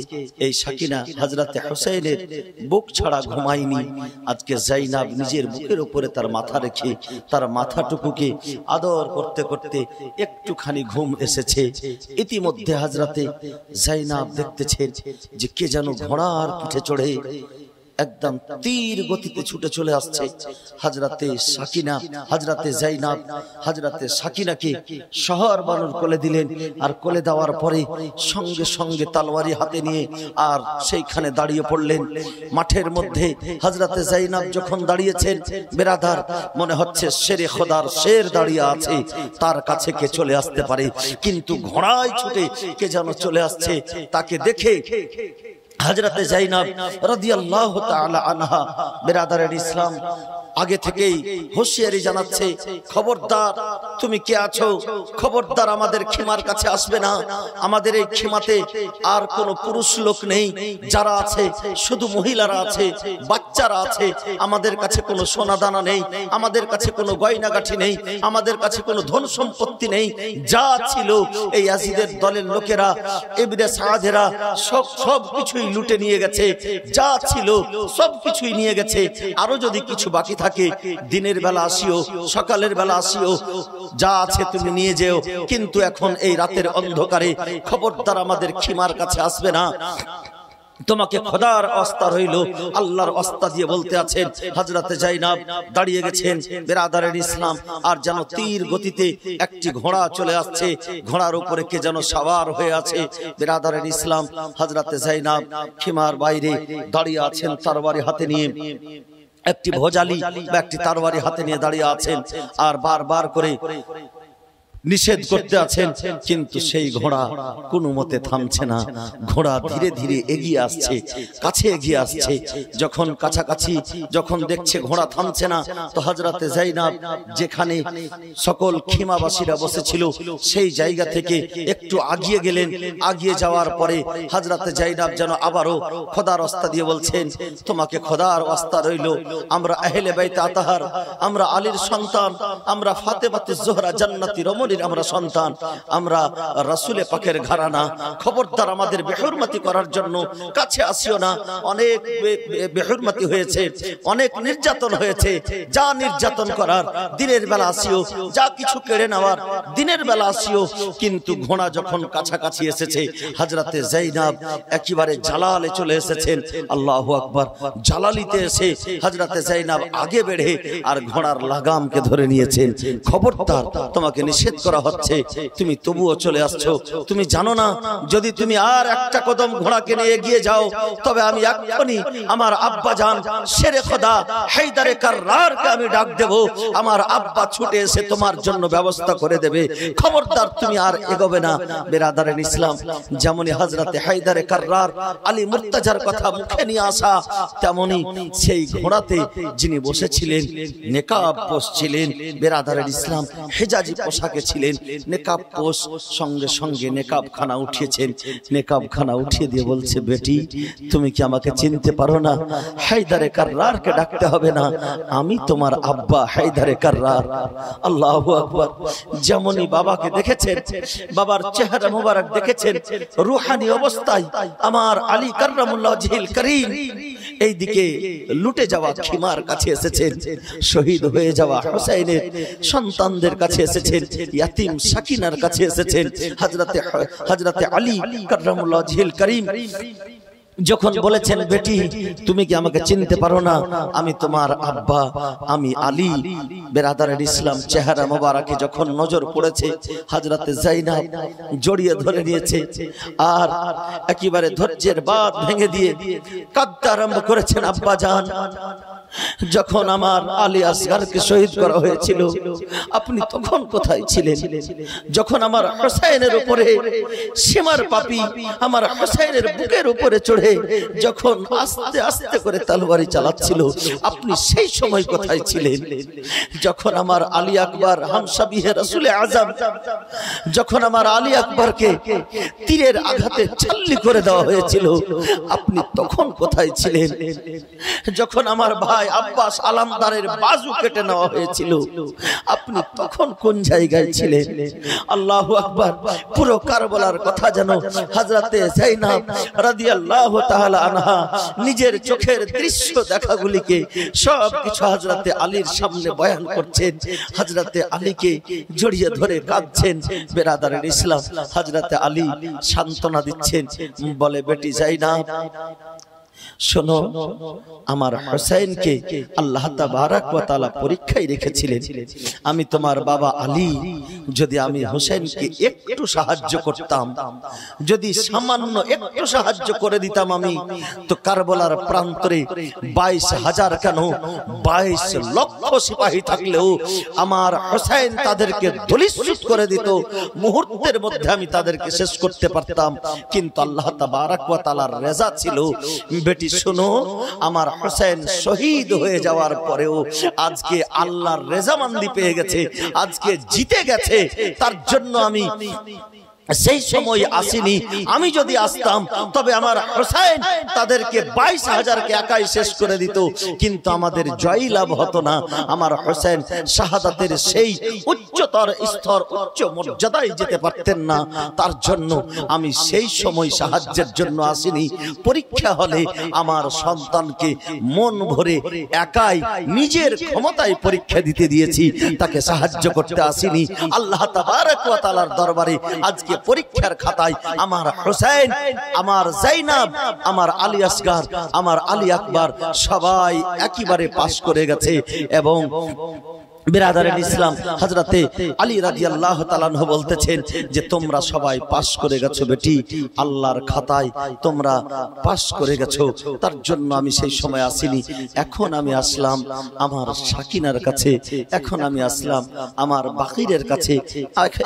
[SPEAKER 1] এই সাকিনা হযরতে হুসাইনের বুক ছাড়া ঘুমায়নি। আজকে যায়েনব নিজের বুকের উপরে তার মাথা রেখে তার মাথাটুকুকে আদর করতে করতে একটুখানি ঘুম এসেছে। ইতিমধ্যে হযরতে যায়েনব দেখতেছেন যে কে যেন ঘোড়ার পিঠে চড়ে একদম তীর গতিতে ছুটে চলে আসছে। হযরতে সাকিনা, হযরতে যায়েনব হযরতে সাকিনাকে শহর বানুর কোলে দিলেন, আর কোলে দেওয়ার পরে সঙ্গে সঙ্গে তলোয়ারি হাতে নিয়ে আর সেইখানে দাঁড়িয়ে পড়লেন মাঠের মধ্যে। হযরতে যায়েনব যখন দাঁড়িয়েছেন, বেরাদার মনে হচ্ছে শেরে খোদার শের দাঁড়িয়ে আছে, তার কাছে কে চলে আসতে পারে, কিন্তু ঘোড়ায় ছুটে কে যেন চলে আসছে। তাকে দেখে হযরতে যায়েনব রাদিয়াল্লাহু তাআলা আনহা, বিরাদারের ইসলাম, আগে থেকেই হুঁশিয়ারি জানাচ্ছে, খবরদার তুমি কে আছো, খবরদার আমাদের খিমার কাছে আসবে না। আমাদের এই খিমাতে আর কোনো পুরুষ লোক নেই, যারা আছে শুধু মহিলারা আছে, বাচ্চারা আছে। আমাদের কাছে কোনো সোনা দানা নেই, আমাদের কাছে কোনো গয়নাগাঠি নেই, আমাদের কাছে কোনো ধন সম্পত্তি নেই। যা ছিল এই ইয়াজিদের দলের লোকেরা, ইবনে সাদেরা সব কিছুই লুটে নিয়ে গেছে, যা ছিল সব কিছুই নিয়ে গেছে। আরো যদি কিছু বাকি থাকে, দিনের বেলা আসিও, সকালের বেলা আসিও, যা আছে তুমি নিয়ে যেও, কিন্তু এখন এই রাতের অন্ধকারে খবরদার আমাদের খিমার কাছে আসবে না। তোমাকে খোদার ওয়াস্তা রইল, আল্লাহর ওয়াস্তা দিয়ে বলতে আছেন। হযরতে যায়েনব দাঁড়িয়ে গেছেন, বিরাদারের ইসলাম, আর যেন তীর গতিতে একটি ঘোড়া চলে আসছে, ঘোড়ার উপরে কে যেন সওয়ার হয়ে আছে। বিরাদারের ইসলাম, হযরতে যায়েনব খিমার বাইরে দাঁড়িয়ে আছেন তরবারি হাতে নিয়ে, একটি ভোজালি বা একটি তরবারি হাতে নিয়ে দাঁড়িয়ে আছেন, আর বারবার করে নিষেধ করতে আছেন, কিন্তু সেই ঘোড়া কোনো মতে থামছে না। ঘোড়া ধীরে ধীরে এগিয়ে আসছে, কাছে এগিয়ে আসছে। যখন কাছাকাছি যখন দেখছে ঘোড়া থামছে না, তো হযরতে যায়েনব যেখানে সকল খিমাবাসীরা বসেছিল সেই জায়গা থেকে একটু আগিয়ে গেলেন। আগিয়ে যাওয়ার পরে হযরতে যায়েনব যেন আবারও খোদার ওয়াস্তা দিয়ে বলছেন, তোমাকে খোদার ওয়াস্তা রইল, আমরা আহলে বাইত আতাহার, আমরা আলীর সন্তান, আমরা ফাতেমাতুজ জোহরা জান্নাতি রমণীর আমরা সন্তান, আমরা রাসূলে পাকের ঘরানা, খবরদার আমাদের বেহুরমতি করার জন্য কাছে আসিও না। অনেক বেহুরমতি হয়েছে, অনেক নির্যাতন হয়েছে, যা নির্যাতন করার দিনের বেলা আসিও, যা কিছু কেড়ে নেওয়ার দিনের বেলা আসিও। কিন্তু ঘোড়া যখন কাছাকাছি এসেছে, হযরতে যায়েনব একেবারে জালালে চলে এসেছেন। আল্লাহু আকবার। জালালিতে এসে হযরতে যায়েনব আগে বেড়ে আর ঘোড়ার লাগামকে ধরে নিয়েছেন। খবরদার, তোমাকে নিষেধ করা হচ্ছে, তুমি তবুও চলে আসছো। তুমি জানো না, যদি তুমি আর একটা কদম ঘোড়াকে নিয়ে এগিয়ে যাও, তবে আমি এক্ষুনি আমার আব্বা জান শেরে খোদা হায়দারে কাররারকে আমি ডাক দেব, আমার আব্বা ছুটে এসে তোমার জন্য ব্যবস্থা করে দেবে। খবরদার, তুমি আর এগোবে না। বিরাদারের ইসলাম, যেমনই হযরতে হায়দারে কাররার আলী মুর্তজার কথা মুখে নিয়ে আসা, তেমনি সেই ঘোড়াতে যিনি বসেছিলেন নেকাব পোষ ছিলেন। বিরাদারের ইসলাম, হেজাজি পোশাকে ছিলেন, নেকাব পোষ, সঙ্গে সঙ্গে নেকাব খানা উঠিয়েছেন। নেকাব খানা উঠিয়ে দিয়ে বলছে, বেটি তুমি কি আমাকে চিনতে পারো না? হায়দারে কাররারকে ডাকতে হবে না, আমি তোমার আব্বা হায়দারে কাররার। আল্লাহু আকবার। যেমনই বাবাকে দেখেছেন, বাবার চেহারা মোবারক দেখেছেন, রূহানি অবস্থায় আমার আলী কাররামুল্লাহ ওয়াজহিল কারীম এইদিকে লুটে যাওয়া খিমার কাছে এসেছেন, শহীদ হয়ে যাওয়া হুসাইনের সন্তানদের কাছে এসেছেন, ইয়াতিম সাকিনার কাছে এসেছেন। হযরতে আলী কাররামুল্লাহ ওয়াজহিল কারীম যখন বলেছেন, বেটি তুমি কি আমাকে চিনতে পারো না? আমি তোমার আব্বা, আমি আলী। বিরাদারের ইসলাম, চেহারা মোবারকে যখন নজর পড়েছে, হযরতে যায়েনব জড়িয়ে ধরে নিয়েছে, আর একেবারে ধৈর্যের বাঁধ ভেঙে দিয়ে কাঁদতে আরম্ভ করেছেন। আব্বা জান, যখন আমার আলী আসগরকে শহীদ করা হয়েছিল, আপনি তখন কোথায় ছিলেন? যখন আমার হুসাইনের উপরে সীমার পাপী আমার হুসাইনের বুকের উপরে চড়ে যখন আস্তে আস্তে করে তলোয়ারি চালাচ্ছিল, আপনি সেই সময় কোথায় ছিলেন? যখন আমার আলী আকবর হামশাবিহে রাসূলে আযম, যখন আমার আলী আকবরকে তীরের আঘাতে ছাল্লি করে দেওয়া হয়েছিল, আপনি তখন কোথায় ছিলেন? যখন আমার ভাই আব্বাস আলামদারের বাজু কেটে নেওয়া হয়েছিল, আপনি তখন কোন জায়গায় ছিলেন? আল্লাহু আকবার। পুরো কারবালার কথা যেন হযরতে যায়েনব রাদিয়াল্লাহু তাআলা আনহা নিজের চোখের দৃশ্য দেখাগুলিকে সব কিছু হযরতে আলীর সামনে বয়ান করছেন। হযরতে আলীকে জড়িয়ে ধরে কাঁদছেন। বিরাদারের ইসলাম, হযরতে আলী সান্ত্বনা দিচ্ছেন, বলে, বেটি যায়েনব, শোনো, আমার হোসেনকে আল্লাহ তাবারাক ওয়া তাআলা পরীক্ষায় রেখেছিলেন। আমি তোমার বাবা আলী, যদি আমি হোসেনকে একটু সাহায্য করতাম, যদি সামান্য একটু সাহায্য করে দিতাম আমি, তো কারবালার প্রান্তরে 22,000 কেন 22 লক্ষ সিপাহী থাকলেও আমার হোসেন তাদেরকে ধূলিসাৎ করে দিত। মুহূর্তের মধ্যে আমি তাদেরকে শেষ করতে পারতাম। কিন্তু আল্লাহ তাবারাক ওয়া তাআলার রেজা ছিল। বেটি শোনো, আমার হোসেন শহীদ হয়ে যাওয়ার পরেও আজকে আল্লাহর রেজামন্দি পেয়ে গেছে, আজকে জিতে গেছে। তার জন্য আমি সেই সময় আসিনি। আমি যদি আসতাম তবে আমার হোসেন তাদেরকে 22,000কে একাই শেষ করে দিত, কিন্তু আমাদের জয় লাভ হতো না। আমার হোসেন শাহাদাতের সেই উচ্চতর স্তর, উচ্চ মর্যাদায় যেতে পারতেন না। তার জন্য আমি সেই সময় সাহায্যের জন্য আসিনি। পরীক্ষা হলে আমার সন্তানকে মন ভরে একাই নিজের ক্ষমতায় পরীক্ষা দিতে দিয়েছি, তাকে সাহায্য করতে আসিনি। আল্লাহ তাবারক ওয়া তাআলার দরবারে আজকে পরীক্ষার খাতায় আমার হোসেন, আমার জাইনাব, আমার আলী আসগার, আমার আলী আকবর সবাই একেবারে পাশ করে গেছে। এবং বিরাদারের ইসলাম হযরতে আলী রাদিয়াল্লাহু তাআলা আনহু বলতেছেন যে তোমরা সবাই পাস করে গেছো বেটি, আল্লাহর খাতায় তোমরা পাস করে গেছো। তার জন্য আমি সেই সময় আসিনি। এখন আমি আসলাম আমার সাকিনার কাছে, এখন আমি আসলাম আমার বাকিরের কাছে,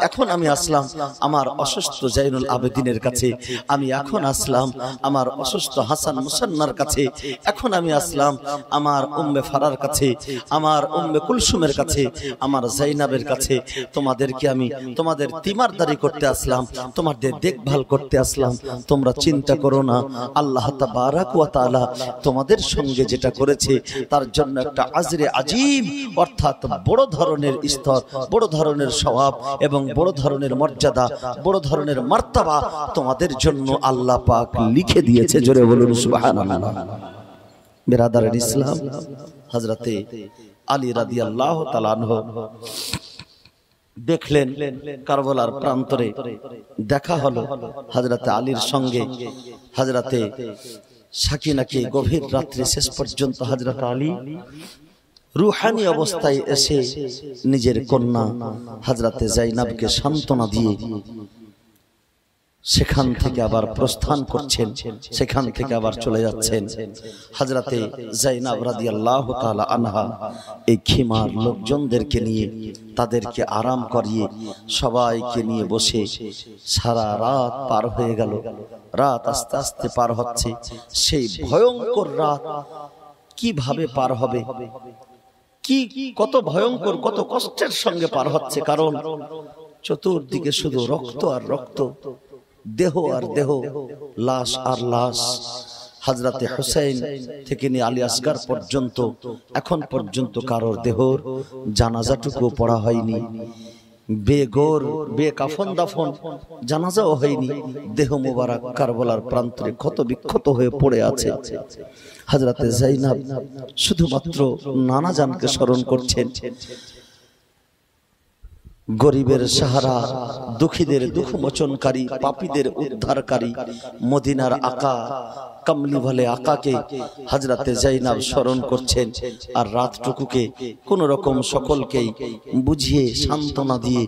[SPEAKER 1] এখন আমি আসলাম আমার অসুস্থ জাইনুল আবেদিনের কাছে, আমি এখন আসলাম আমার অসুস্থ হাসান মুসান্নার কাছে, এখন আমি আসলাম আমার উম্মে ফারার কাছে, আমার উম্মে কুলসুমের কাছে, আমার জাইনাবের কাছে। তোমাদেরকে আমি তোমাদের তিমারদারি করতে আসলাম, তোমাদের দেখভাল করতে আসলাম। তোমরা চিন্তা করো না, আল্লাহ তাবারাক ওয়া তাআলা তোমাদের সঙ্গে যেটা করেছে তার জন্য একটা আজরে আজিম, অর্থাৎ বড় ধরনের স্তর, বড় ধরনের সওয়াব এবং বড় ধরনের মর্যাদা, বড় ধরনের মার্তাবা তোমাদের জন্য আল্লাহ পাক লিখে দিয়েছে। জোরে বলুন সুবহানাল্লাহ। বিরাদারের ইসলাম, হযরতে আলী রাদিয়াল্লাহু তাআলা আনহু দেখলেন কারবালার প্রান্তরে দেখা হলো হযরতে আলীর সঙ্গে হযরতে সাকিনাকে। গভীর রাত্রে শেষ পর্যন্ত হযরতে আলী রূহানি অবস্থায় এসে নিজের কন্যা হযরতে জাইনাবকে সান্ত্বনা দিয়ে সেখান থেকে আবার প্রস্থান করছেন, সেখান থেকে আবার চলে যাচ্ছেন। হযরতে জাইনাব রাদিয়াল্লাহু তাআলা আনহা এই খিমার লোকজনদেরকে নিয়ে, তাদেরকে আরাম করিয়ে, সবাইকে নিয়ে বসে সারা রাত পার হয়ে গেল। রাত আস্তে আস্তে পার হচ্ছে। সেই ভয়ঙ্কর রাত কিভাবে পার হবে, কি কত ভয়ঙ্কর, কত কষ্টের সঙ্গে পার হচ্ছে। কারণ চতুর্দিকে শুধু রক্ত আর রক্ত, দেহ আর দেহ, লাশ আর লাশ। হযরতে হুসাইন থেকে নিয়ে আলী আসগার পর্যন্ত এখন পর্যন্ত কারোর দেহর জানাজাটুকু পড়া হয়নি। বেগোর বেকাফন দাফন জানাজাও হয়নি। দেহ মোবারক কারবালার প্রান্তরে ক্ষত বিক্ষত হয়ে পড়ে আছে। হযরতে জাইনাব শুধুমাত্র নানা জানকে স্মরণ করছেন। গরিবের সাহারা, দুঃখীদের দুঃখ মোচনকারী, পাপীদের উদ্ধারকারী মদিনার আকা, কামলি ভালে আকাকে হযরতে জাইনাব স্মরণ করছেন। আর রাতটুকুকে কোন রকম সকলকেই বুঝিয়ে সান্ত্বনা দিয়ে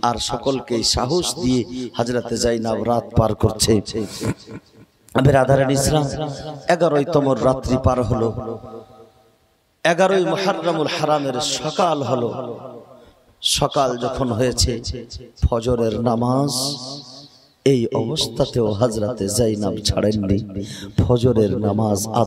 [SPEAKER 1] আর সকলকেই সাহস দিয়ে হযরতে জাইনাব রাত পার করছে। বিরাদারান ইসলাম, 11তম রাত্রি পার হলো। 11ই মুহররমুল হারামের সকাল হলো। সকাল যখন হয়েছে, ফজরের নামাজ, এই অবস্থাতেও হযরতে জাইনাব ছাড়েননি। ফজরের নামাজ